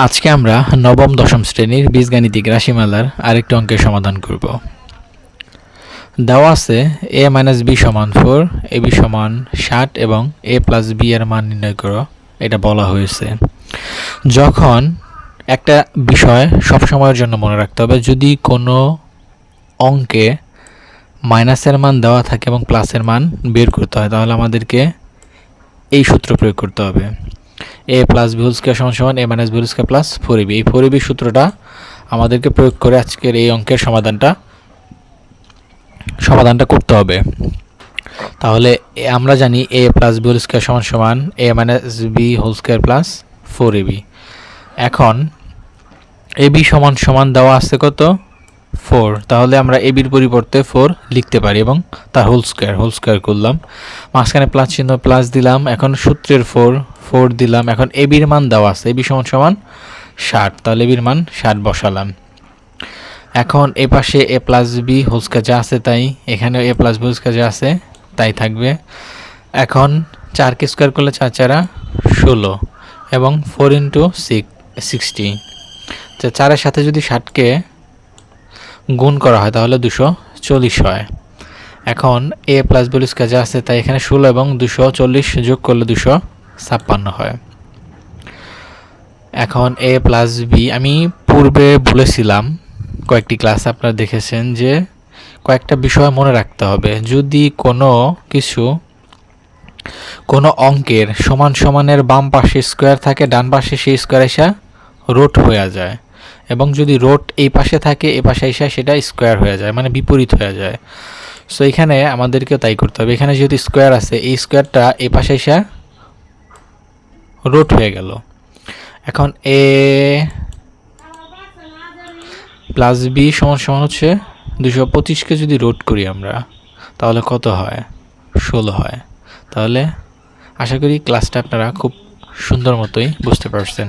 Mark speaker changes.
Speaker 1: আজকে আমরা নবম দশম শ্রেণীর বীজগাণিতিক রাশিমালার আরেকটি অঙ্কের সমাধান করব। দেওয়া আছে a - b = 4, ab = 60 এবং a + b এর মান নির্ণয় করো, এটা বলা হয়েছে। যখন একটা বিষয় সব সময়ের জন্য মনে রাখতে হবে, যদি কোনো অঙ্কে মাইনাসের মান দেওয়া থাকে এবং প্লাসের মান বের করতে হয়, তাহলে আমাদেরকে এই সূত্র প্রয়োগ করতে হবে। a + b² = a - b² + 4ab। এই 4ab সূত্রটা আমাদেরকে প্রয়োগ করে আজকের এই অঙ্কের সমাধানটা করতে হবে। তাহলে আমরা জানি a + b² = a - b² + 4ab। এখন ab = দেওয়া আছে কত? 4। তাহলে আমরা ab এর পরিবর্তে 4 লিখতে পারি এবং তার হোল স্কয়ার করলাম, মাঝখানে প্লাস চিহ্ন প্লাস দিলাম। এখন সূত্রের 4 দিলাম। এখন ab এর মান দেওয়া আছে, ab = 60, তাহলে ab এর মান 60 বসালাম। এখন এই পাশে a + b² যা আছে তাই, এখানেও a + b² যা আছে তাই থাকবে। এখন 4 কে স্কয়ার করলে 4 × 4 = 16 এবং 4 × 6 60। তো 4 এর সাথে যদি 60 কে গুণ করা হয় তাহলে 240 হয়। এখন a + b² যা আছে তাই এখানে 16 এবং 240 যোগ করলে 256 হয়। এখন a + b আমি পূর্বে বলেছিলাম, কয়েকটি ক্লাস আপনারা দেখেছেন যে কয়েকটা বিষয় মনে রাখতে হবে। যদি কোনো অঙ্কের সমানের বাম পাশে স্কয়ার থাকে, ডান পাশে সেই স্কয়ার এসে রুট হয়ে যায়, এবং যদি রুট এই পাশে থাকে এ পাশে এসে সেটা স্কয়ার হয়ে যায়, মানে বিপরীত হয়ে যায়। সো এখানে আমাদেরকে তাই করতে হবে। এখানে যেহেতু স্কয়ার আছে, এই স্কয়ারটা এই পাশে এসে রুট হয়ে গেল। এখন a + b = হচ্ছে 225 কে যদি রুট করি আমরা, তাহলে কত হয়? 16 হয়। তাহলে আশা করি ক্লাসটা আপনারা খুব সুন্দর মতোই বুঝতে পারছেন।